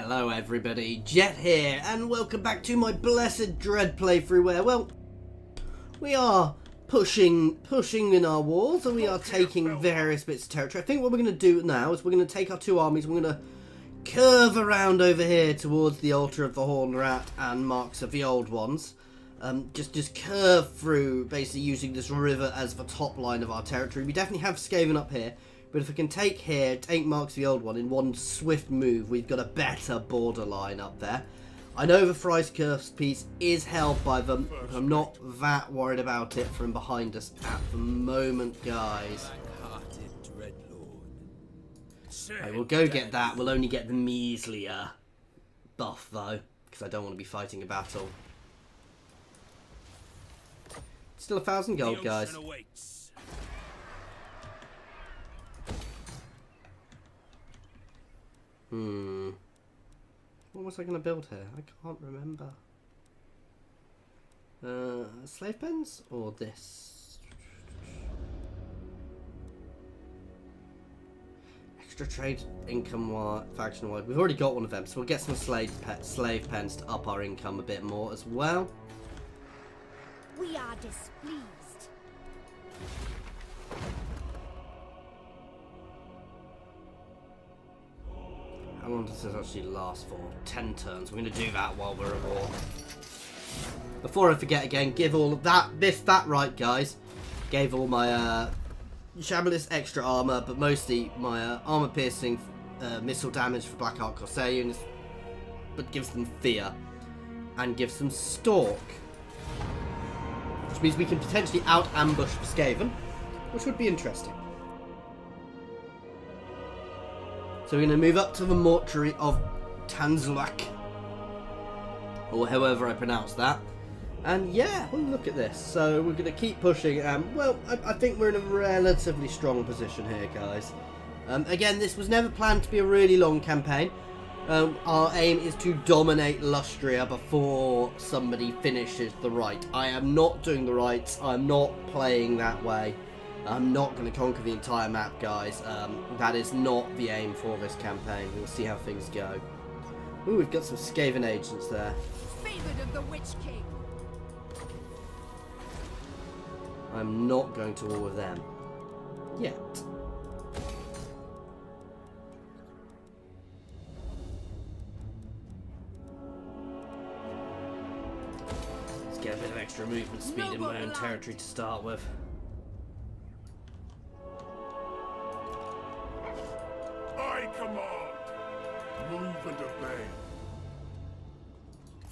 Hello everybody, Jet here, and welcome back to my blessed dread playthrough where, well, we are pushing in our walls and we are taking various bits of territory. I think what we're going to do now is we're going to take our two armies, we're going to curve around over here towards the altar of the Horned Rat and Marks of the Old Ones. Just curve through, basically using this river as the top line of our territory. We definitely have Skaven up here. But if we can take here, take Marks of the Old One in one swift move, we've got a better borderline up there. I know the Thrice Cursed piece is held by them, but I'm not that worried about it from behind us at the moment, guys. I will go get that. We'll only get the measly buff, though, because I don't want to be fighting a battle. Still 1,000 gold, guys. What was I going to build here? I can't remember. Slave pens? Or this? Extra trade income faction wide. We've already got one of them, so we'll get some slave pens to up our income a bit more as well. We are displeased. How long does this actually last for? 10 turns. We're going to do that while we're at war. Before I forget again, give all of that, that right, guys. Gave all my Shabalist extra armor, but mostly my armor piercing missile damage for Black Heart Corsair units, but gives them fear and gives them stalk, which means we can potentially out ambush the Skaven, which would be interesting. So we're going to move up to the mortuary of Tanzlak, or however I pronounce that. And yeah, well, look at this. So we're going to keep pushing. Well, I think we're in a relatively strong position here, guys. Again, this was never planned to be a really long campaign. Our aim is to dominate Lustria before somebody finishes the right. I am not doing the rights. I'm not playing that way. I'm not going to conquer the entire map, guys. That is not the aim for this campaign. We'll see how things go. Ooh, we've got some Skaven agents there. Favored of the Witch King. I'm not going to war with them. Yet. Let's get a bit of extra movement speed in my own territory to start with. Command! Move and obey.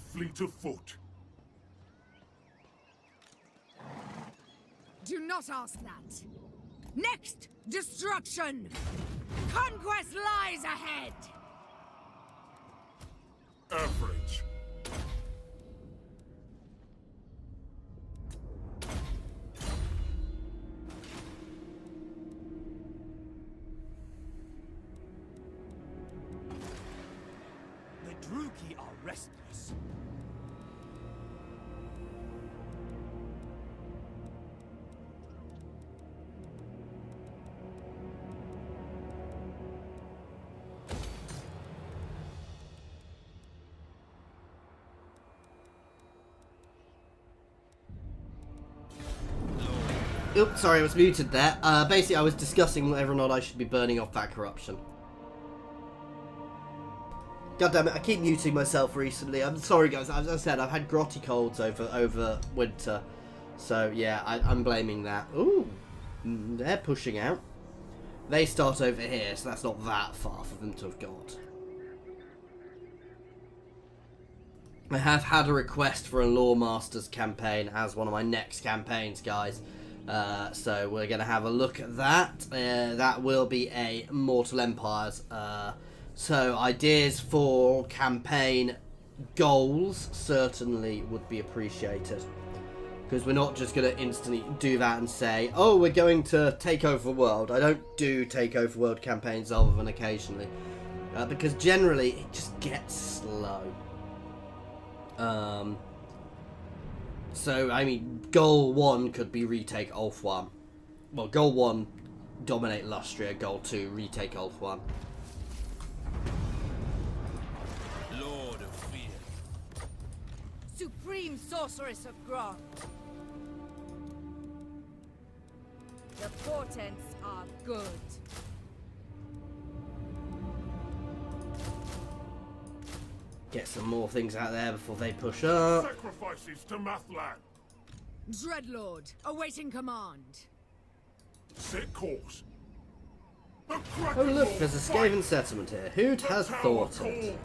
Fleet of foot. Do not ask that. Next, destruction! Conquest lies ahead! Average. Druchii are restless. Oops, sorry, I was muted there. Basically, I was discussing whether or not I should be burning off that corruption. God damn it, I keep muting myself recently. I'm sorry, guys. As I said, I've had grotty colds over winter. So, yeah, I'm blaming that. Ooh, they're pushing out. They start over here, so that's not that far for them to have got. I have had a request for a Lawmasters campaign as one of my next campaigns, guys. So we're going to have a look at that. That will be a Mortal Empires. So ideas for campaign goals certainly would be appreciated. Because we're not just going to instantly do that and say, oh, we're going to take over the world. I don't do take over world campaigns other than occasionally. Because generally it just gets slow. So, I mean, goal 1 could be retake Ulthuan. Well, goal 1, dominate Lustria. Goal 2, retake Ulthuan. supreme sorceress of Grant. The portents are good. Get some more things out there before they push up. Sacrifices to Mathlan. Dreadlord, awaiting command. Set course. Oh look, there's a Skaven settlement here. Who'd have thought it?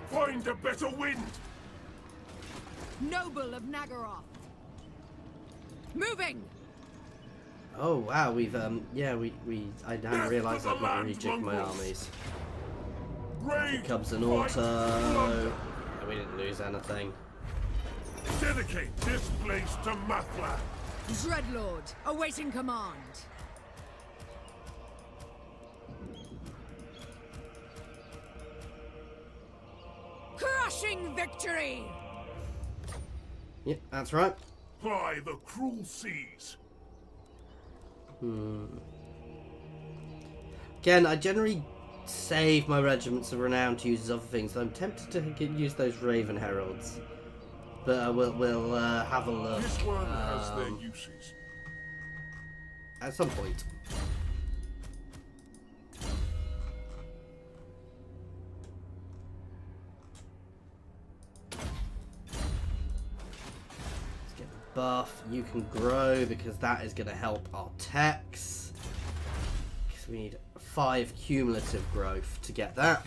Find a better wind. Noble of Nagaroth. Moving! Oh wow, we've yeah, I hadn't realised I've not rejigged my armies. Here comes an auto. Yeah, we didn't lose anything. Dedicate this place to Mathlan. Dreadlord, awaiting command. Crushing victory! Yep, that's right. Ply the cruel seas. Again, I generally save my regiments of renown to use as other things, so I'm tempted to use those Raven Heralds. But we'll have a look. This one has their uses. At some point. Let's get the buff. You can grow because that is going to help our techs. Because we need 5 cumulative growth to get that.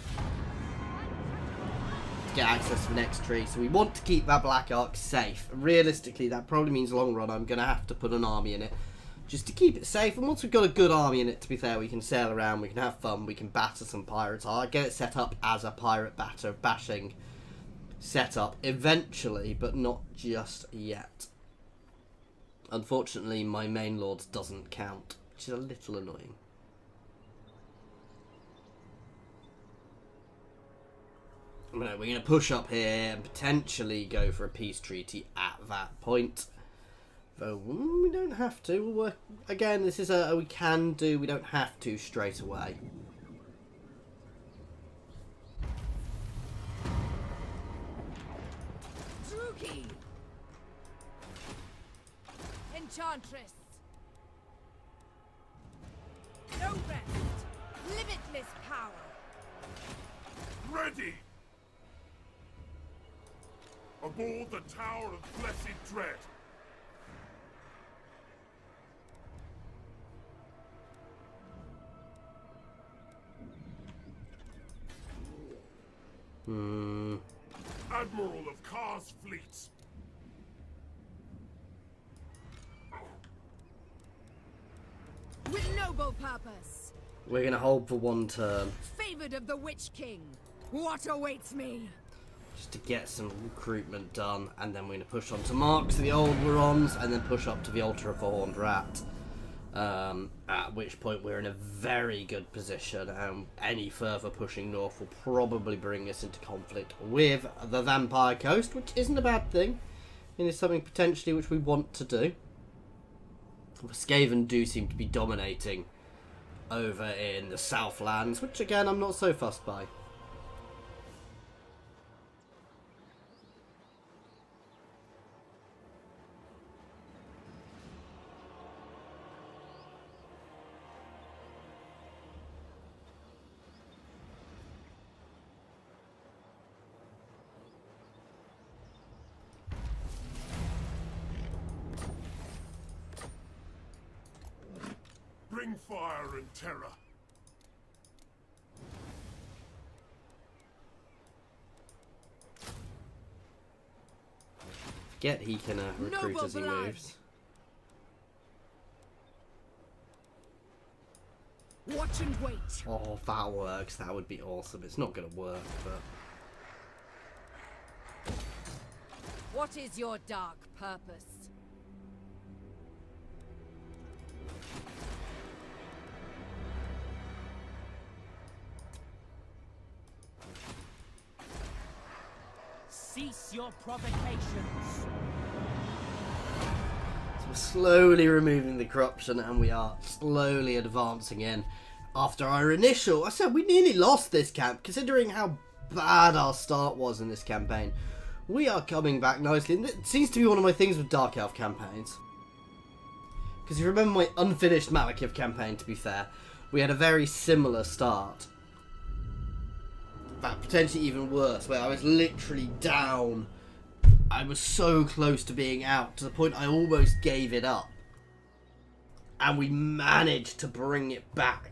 To get access to the next tree. So we want to keep that Black Ark safe. Realistically, that probably means long run I'm going to have to put an army in it. Just to keep it safe, and once we've got a good army in it, to be fair, we can sail around, we can have fun, we can batter some pirates. I'll get it set up as a pirate bashing setup eventually, but not just yet. Unfortunately, my main lords doesn't count, which is a little annoying. We're going to push up here and potentially go for a peace treaty at that point. Though we don't have to. We'll work again. This is a we can do. We don't have to straight away. Druchii! Enchantress! No rest! Limitless power! Ready! Aboard the Tower of Blessed Dread. Admiral of Kar's fleets. With noble purpose! We're going to hold for one turn. Favored of the Witch King! What awaits me? Just to get some recruitment done. And then we're going to push on to Marks, the old Warons, and then push up to the Altar of the Horned Rat. At which point we're in a very good position, and any further pushing north will probably bring us into conflict with the Vampire Coast, which isn't a bad thing. It is something potentially which we want to do. The Skaven do seem to be dominating over in the Southlands, which again I'm not so fussed by. Bring fire and terror. Forget he can recruit Noble as he blood. moves. Watch and wait! Oh, if that works, that would be awesome. It's not going to work, but... What is your dark purpose? Cease your provocations. So we're slowly removing the corruption, and we are slowly advancing in. after our initial... I said we nearly lost this camp, considering how bad our start was in this campaign. We are coming back nicely, and it seems to be one of my things with Dark Elf campaigns. Because you remember my unfinished Malekith campaign, to be fair, we had a very similar start. In fact, potentially even worse, where I was literally down. I was so close to being out, to the point I almost gave it up. And we managed to bring it back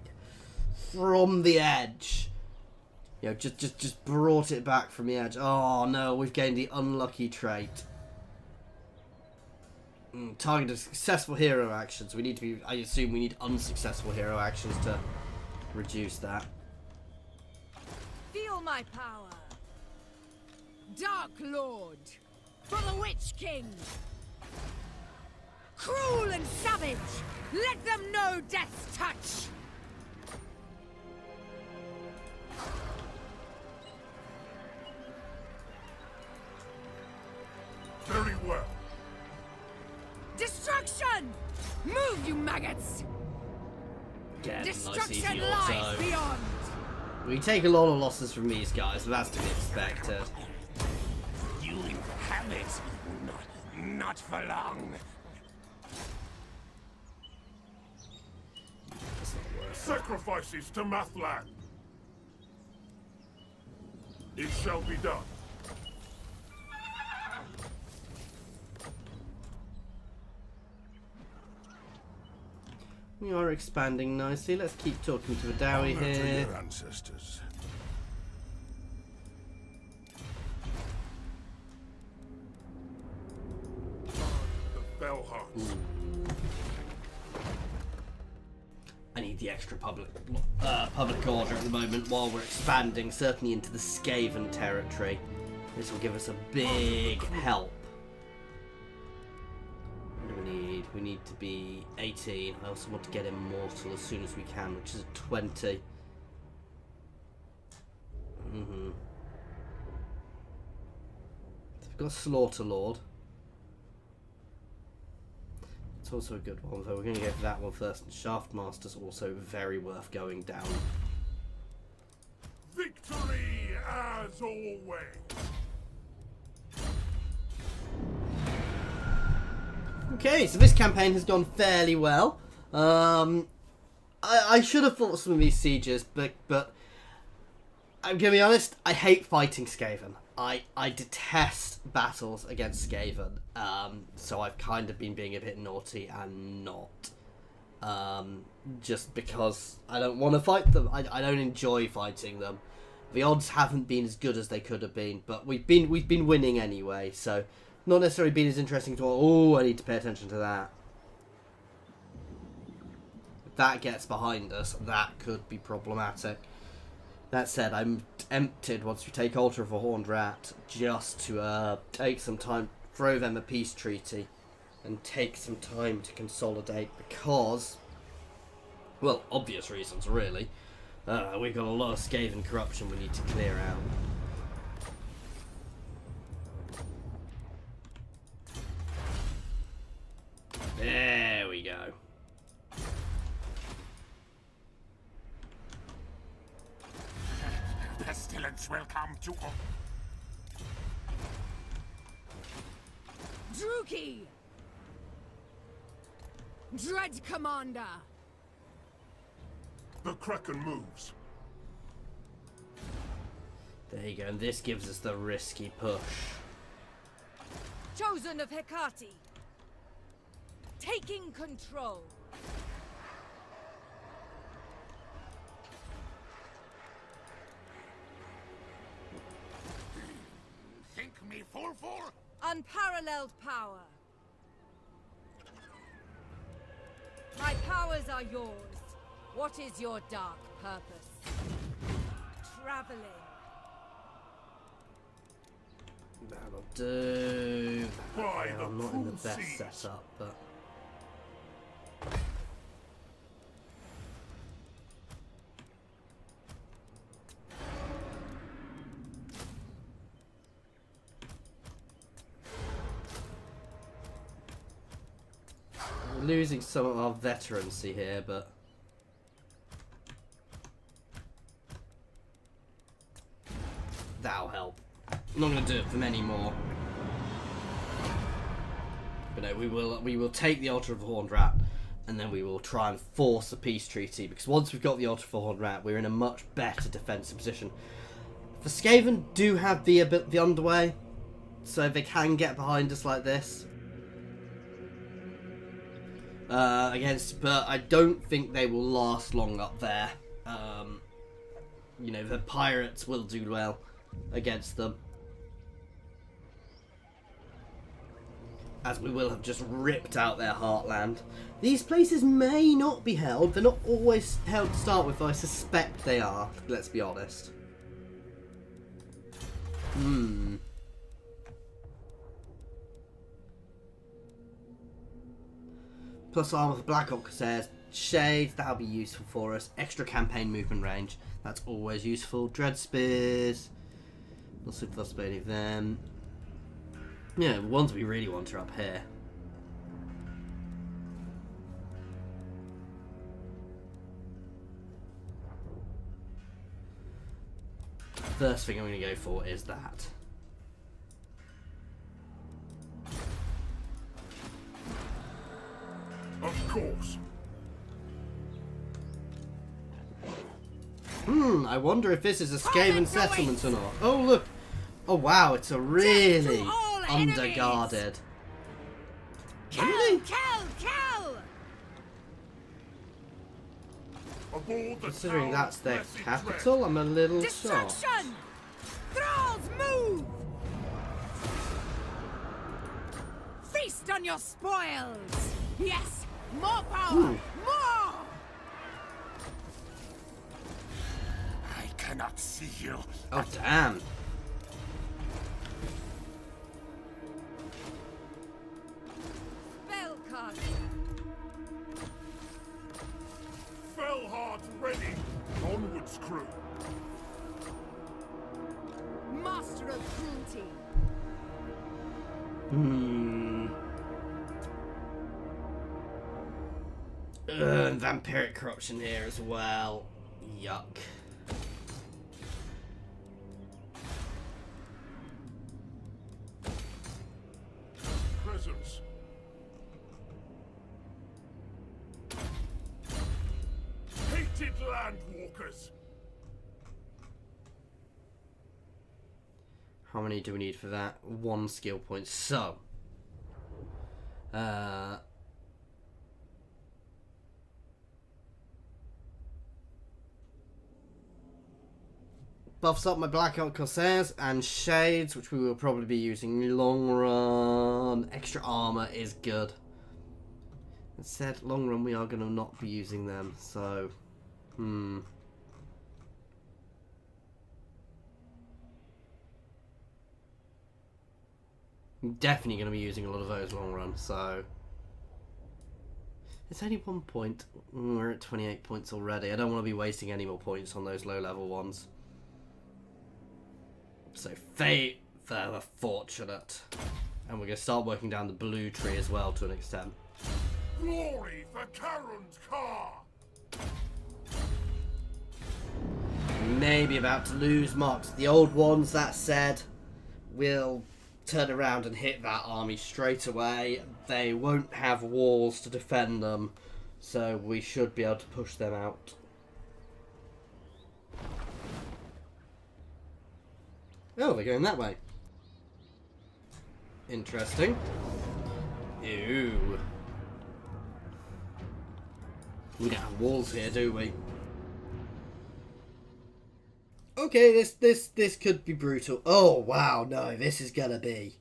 from the edge. You know, just brought it back from the edge. Oh no, we've gained the unlucky trait. Targeted successful hero actions. We need to be... I assume we need unsuccessful hero actions to reduce that. Feel my power. Dark Lord. For the Witch King. Cruel and savage. Let them know death's touch. Very well. Destruction! Move, you maggots! Get Destruction nice lies easy auto. beyond! We take a lot of losses from these guys, but that's to be expected. You have it. Not for long. That's not worth it. Sacrifices to Mathlan. It shall be done. We are expanding nicely. Let's keep talking to Adawi Honor to here. your ancestors. The Fellheart. I need the extra public order at the moment while we're expanding, certainly into the Skaven territory. This will give us a big help. What do we need? We need to be 18. I also want to get Immortal as soon as we can, which is a 20. So we've got Slaughter Lord. It's also a good one, though. We're going to go for that one first. And Shaftmaster's also very worth going down. Victory as always. Okay, so this campaign has gone fairly well. I should have fought some of these sieges, but I'm going to be honest, I hate fighting Skaven. I detest battles against Skaven, so I've kind of been being a bit naughty and not. Just because I don't want to fight them. I don't enjoy fighting them. The odds haven't been as good as they could have been, but we've been winning anyway, so not necessarily been as interesting to all. Oh, I need to pay attention to that. If that gets behind us, that could be problematic. That said, I'm tempted once we take Altar of a Horned Rat just to take some time, throw them a peace treaty, and take some time to consolidate because, well, obvious reasons really. We've got a lot of Skaven corruption we need to clear out. There we go. Pestilence will come to all. Druchii! Dread Commander! The Kraken moves. There you go, and this gives us the risky push. Chosen of Hecate! Taking control! Think me fool for? Unparalleled power! My powers are yours. What is your dark purpose? Traveling. That'll do. By Yeah, the I'm not in the cruel best seas. setup, but we're losing some of our veterancy here, but I'm not going to do it for many more. But no, we will take the Altar of the Horned Rat, and then we will try and force a peace treaty, because once we've got the Altar of the Horned Rat, we're in a much better defensive position. The Skaven do have the underway, so they can get behind us like this. But I don't think they will last long up there. You know, the pirates will do well against them, as we will have just ripped out their heartland. These places may not be held. They're not always held to start with, but I suspect they are. Let's be honest. Plus armor for Black Orc Corsairs. Shades, that'll be useful for us. Extra campaign movement range. That's always useful. Dread Spears. Not super fussed about any of them. Yeah, the ones we really want are up here. First thing I'm going to go for is that. Of course. I wonder if this is a Skaven settlement or not. Oh, look. Oh, wow, it's a really underguarded. Really? Kill! Aboard the Considering tower that's of their blessed capital, dread. I'm a little shocked. Destruction! Thralls, move! Feast on your spoils! Yes! More power! Ooh. More! I cannot see you. Oh, damn. Spellcasting! Fellheart ready. Onwards, crew. Master of cruelty! Vampiric corruption here as well. Yuck. Presence. Hated landwalkers. How many do we need for that? 1 skill point. So, buffs up my Black Elk Corsairs and Shades, which we will probably be using long run. Extra armor is good. Instead, long run, we are going to not be using them. So, I'm definitely going to be using a lot of those long run, so it's only 1 point. We're at 28 points already. I don't want to be wasting any more points on those low level ones. So fate for the fortunate. And we're going to start working down the blue tree as well to an extent. Glory for Charon's car. Maybe about to lose marks. The old ones, that said, will turn around and hit that army straight away. They won't have walls to defend them, so we should be able to push them out. Oh, they're going that way. Interesting. Ew. We don't have walls here, do we? Okay, this could be brutal. Oh wow, no, this is gonna be.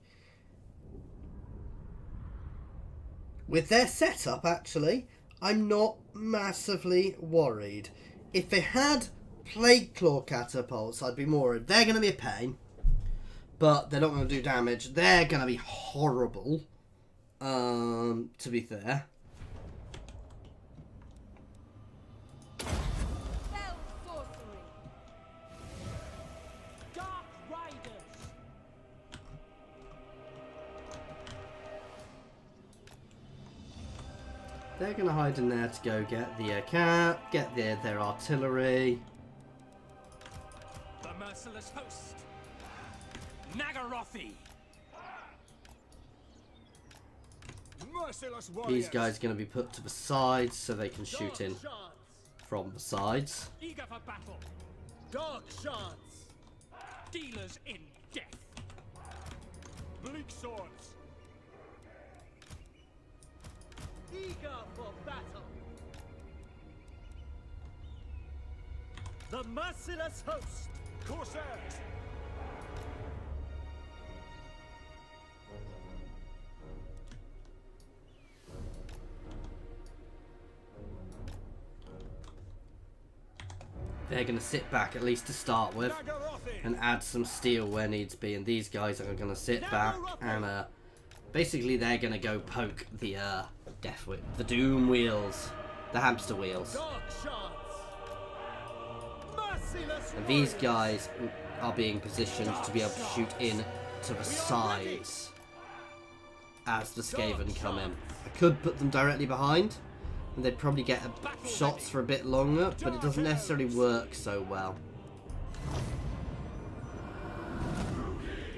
With their setup, actually, I'm not massively worried. If they had Plague Claw catapults, I'd be more worried. They're gonna be a pain, but they're not gonna do damage. They're gonna be horrible. To be fair. Spell sorcery! Dark Riders. They're gonna hide in there to go get the cat, get their artillery. The merciless host. Nagarothi. Merciless These guys are going to be put to the sides so they can shoot in from the sides. Eager for battle. Dark shards. Dealers in death. Bleak swords. Eager for battle. The merciless host. Corsairs. They're going to sit back at least to start with and add some steel where needs be, and these guys are going to sit back and basically they're going to go poke the the doom wheels, the hamster wheels. And these guys are being positioned to be able to shoot in to the sides as the Skaven come in. I could put them directly behind, and they'd probably get shots for a bit longer, but it doesn't necessarily work so well.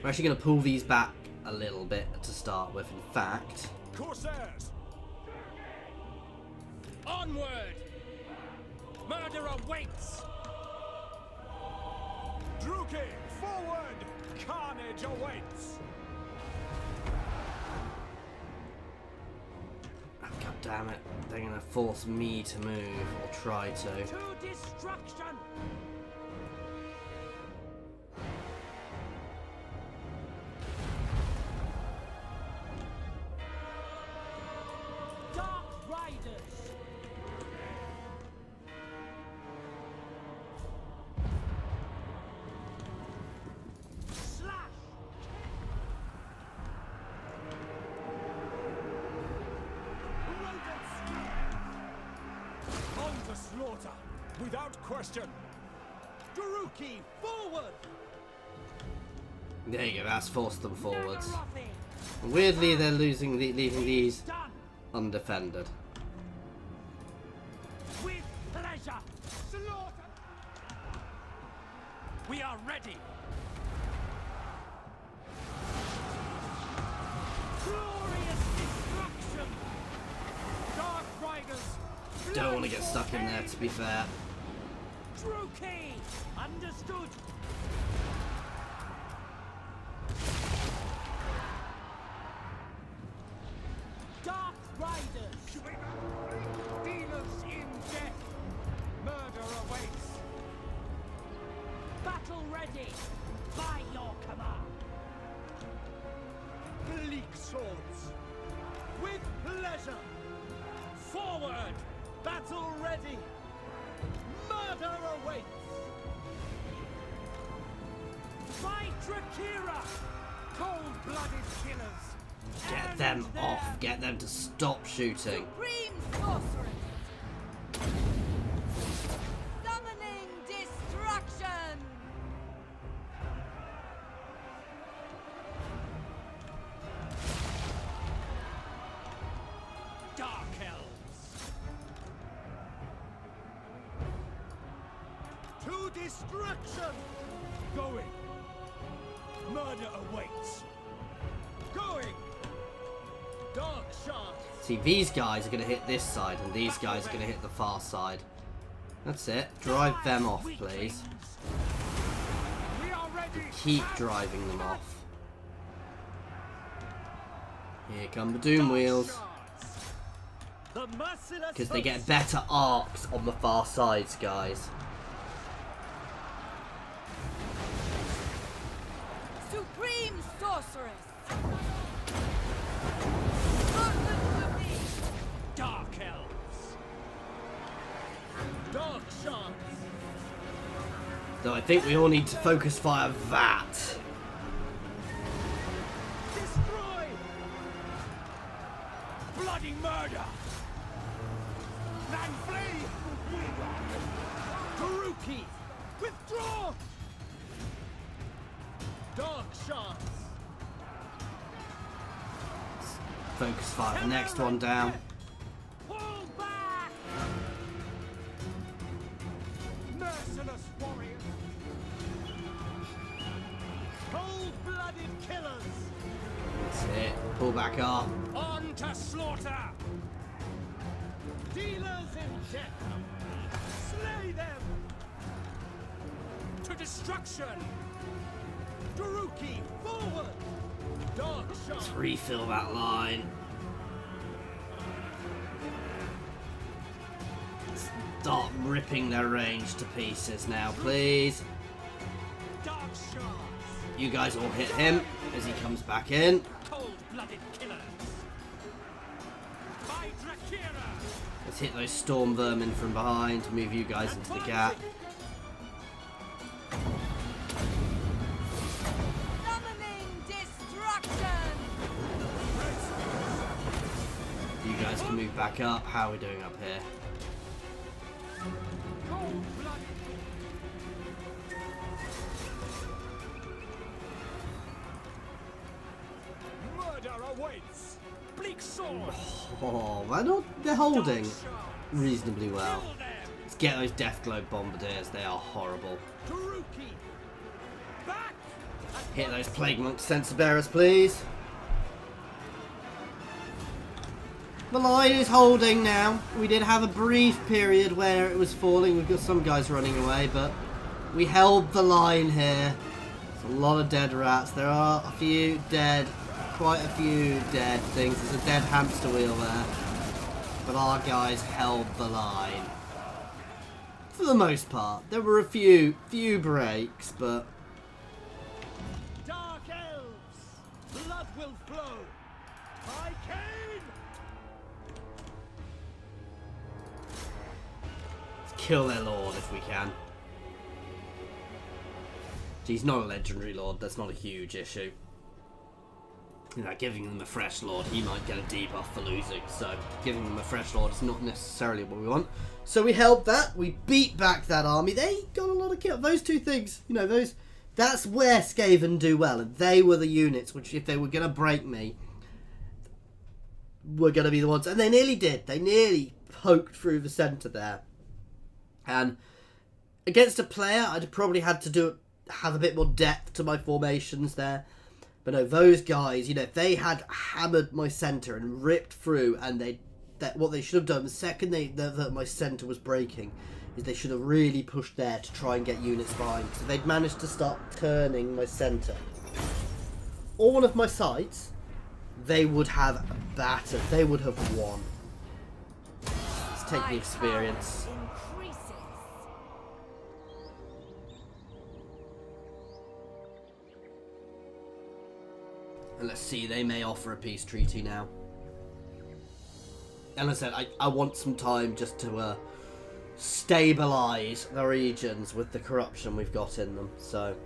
We're actually going to pull these back a little bit to start with, in fact. Corsairs. Onward. Murder awaits. Druchii, forward. Carnage awaits. Oh, God damn it. They're going to force me to move, or try to. To destruction. Dark Riders. Slash. On to slaughter, without question. Druchii, forward. There you go, that's forced them forwards. Nagarothi. Weirdly, they're leaving these Done. undefended. With pleasure. Slaughter. We are ready. Glorious destruction. Dark Riders. Don't want to get stuck in there, to be fair. Druchii. Understood. Dark Riders. Dealers in death. Murder awaits. Battle ready. By your command. Bleak swords. With pleasure. Forward. Battle ready. Murder awaits. By Drakira. Cold-blooded killers. Get them off. Get them to stop shooting. Supreme sorceress! Summoning destruction! Dark Elves. To destruction. Going. Murder awaits. Going. Dark shards. See, these guys are going to hit this side, and these guys are going to hit the far side. That's it. Drive them off, please. We are ready. Keep driving them off. Here come the doom wheels. The merciless Because they get host. better arcs on the far sides, guys. Supreme sorceress! Hearken to me! Dark Elves. Dark shards. Though I think we all need to focus fire that. Destroy. Bloody murder. Man flee. Druchii. Withdraw. Dark shards. Focus fire the next one down. Pull back. Merciless warriors. Cold-blooded pull back up. On to slaughter! Dealers in death! Slay them! To destruction! Druchii, forward! Dark shot! Let's refill that line. Start ripping their range to pieces now, please. Dark shots! You guys all hit him as he comes back in. Cold-blooded killers! By Drachira! Let's hit those storm vermin from behind to move you guys into the gap. Summoning destruction! You guys can move back up. How are we doing up here? Cold-blooded! Murder awaits! Bleak sword! Oh, they're holding reasonably well. Kill them! Let's get those Death Globe Bombardiers. They are horrible. Druchii! Back! Hit those Plague Monk Sensor Bearers, please. The line is holding now. We did have a brief period where it was falling. We've got some guys running away, but we held the line here. There's a lot of dead rats. There are a few dead, quite a few dead things. There's a dead hamster wheel there. But our guys held the line. For the most part. There were a few breaks, but... Dark elves! Blood will flow! I came! Let's kill their lord if we can. He's not a legendary lord, that's not a huge issue. You know, giving them a fresh lord, he might get a debuff for losing, so giving them a fresh lord is not necessarily what we want. So we held that, we beat back that army, they got a lot of kills. Those two things, you know, that's where Skaven do well, and they were the units which, if they were going to break me, were going to be the ones, and they nearly did. They nearly poked through the centre there. And against a player, I'd probably had to have a bit more depth to my formations there. But no, those guys, you know, if they had hammered my centre and ripped through, and what they should have done the second that my centre was breaking, is they should have really pushed there to try and get units behind. So they'd managed to start turning my centre. All one of my sides, they would have battered. They would have won. Let's take the experience. And let's see, they may offer a peace treaty now. And as I said, I want some time just to stabilise the regions with the corruption we've got in them, so...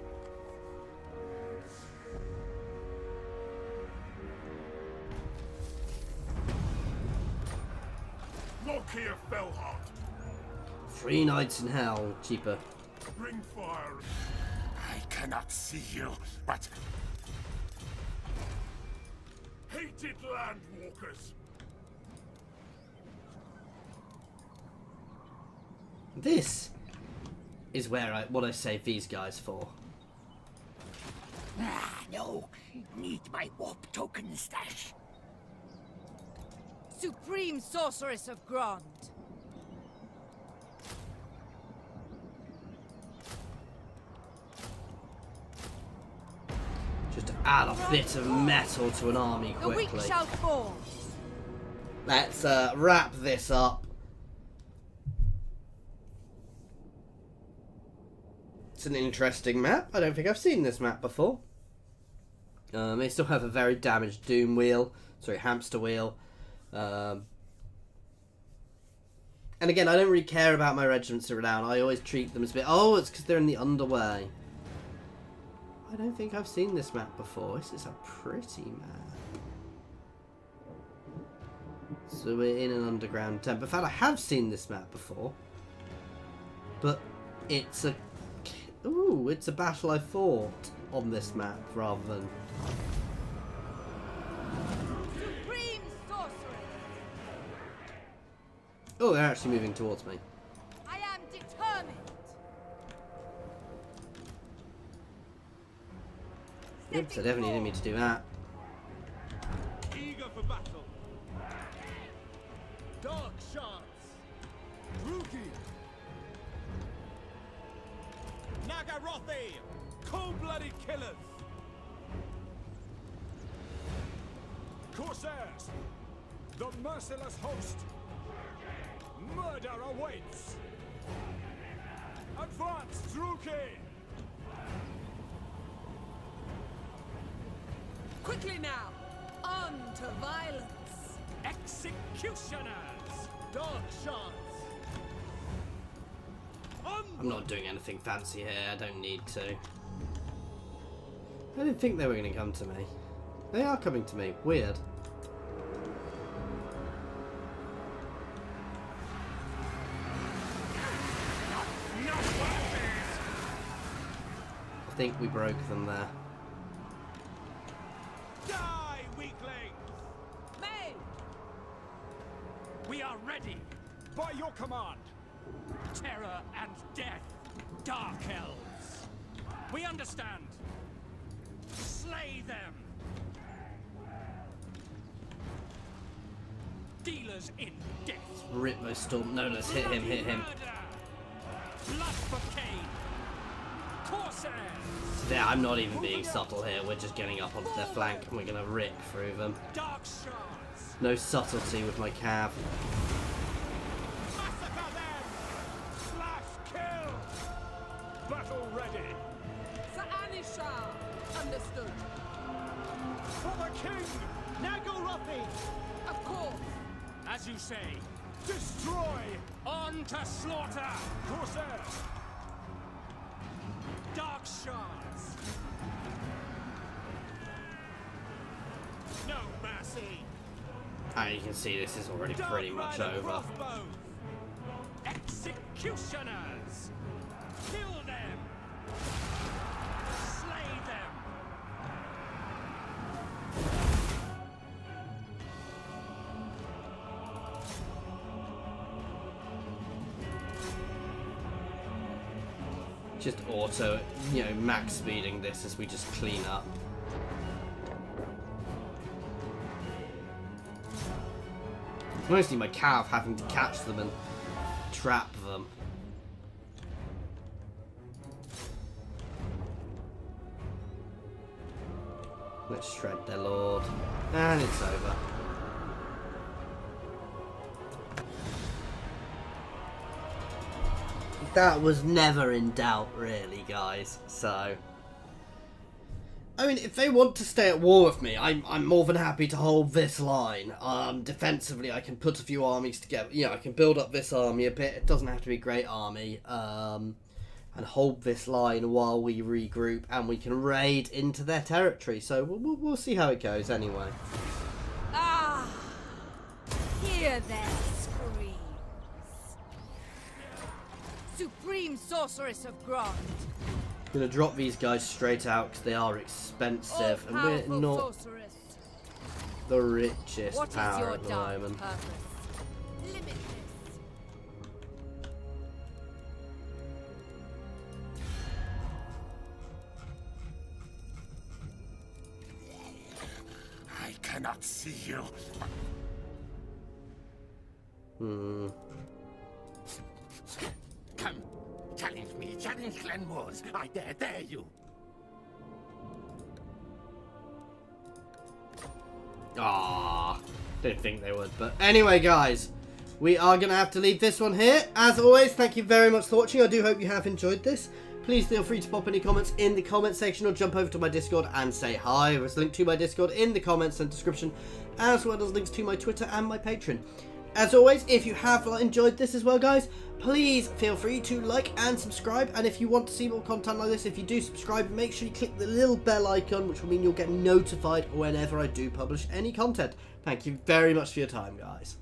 Lokhir Fellheart, 3 nights in hell, cheaper. bring fire. I cannot see you, but... hated landwalkers. This is what I save these guys for. No. Need my warp token stash. Supreme Sorceress of Grond. Just to add a bit of metal to an army The weak quickly. shall fall. Let's wrap this up. It's an interesting map. I don't think I've seen this map before. They still have a very damaged doom wheel. Sorry, hamster wheel. And again, I don't really care about my regiments that are down. I always treat them as a bit... Oh, it's because they're in the underway. I don't think I've seen this map before. This is a pretty map. So we're in an underground temple. In fact, I have seen this map before. But it's a... Ooh, it's a battle I fought on this map rather than... Supreme Sorceress. Oh, they're actually moving towards me. I am determined. Oops, I definitely didn't mean to do that. for battle. Dark shards. Druchii. Nagarothi. Cold-blooded killers. Corsairs. The merciless host. Murder awaits. Advance, Druchii. Quickly now! On to violence! Executioners. Dark shards. I'm not doing anything fancy here, I don't need to. I didn't think they were going to come to me. They are coming to me, weird. I think we broke them there. Die, weaklings! Mage! We are ready. By your command. Terror and death. Dark Elves. We understand. Slay them. Dealers in death. Rip those storm. No, let's hit him, hit him. Murder. Blood for Cain. Corsairs. Yeah, I'm not even being subtle here. We're just getting up onto their flank and we're going to rip through them. Dark shards. No subtlety with my cav. Massacre them. Slash kill. Battle ready. Sa'anisha! Understood. For the king. Nagarothi. Of course. As you say. Destroy. On to slaughter. Corsairs. Dark shards. No mercy. And you can see this is already pretty much Dark Rider over. crossbows. Executioners. Kill them. Slay them. Just auto, max speeding this as we just clean up. Mostly my cav having to catch them and trap them. Let's shred their lord. And it's over. That was never in doubt, really, guys. So, I mean, if they want to stay at war with me, I'm more than happy to hold this line. Defensively, I can put a few armies together. I can build up this army a bit. It doesn't have to be a great army. And hold this line while we regroup, and we can raid into their territory. So we'll see how it goes, anyway. Ah! Hear their screams. Supreme Sorceress of Grond. I'm gonna drop these guys straight out because they are expensive, and we're not sorceress. the richest What is power your at the dark moment. purpose? Limitless. I cannot see you. Come, challenge me, challenge Clan Wars. I dare you. Ah, didn't think they would, but anyway, guys, we are going to have to leave this one here. As always, thank you very much for watching. I do hope you have enjoyed this. Please feel free to pop any comments in the comment section or jump over to my Discord and say hi. There's a link to my Discord in the comments and description, as well as links to my Twitter and my Patreon. As always, if you have enjoyed this as well, guys, please feel free to like and subscribe. And if you want to see more content like this, if you do subscribe, make sure you click the little bell icon, which will mean you'll get notified whenever I do publish any content. Thank you very much for your time, guys.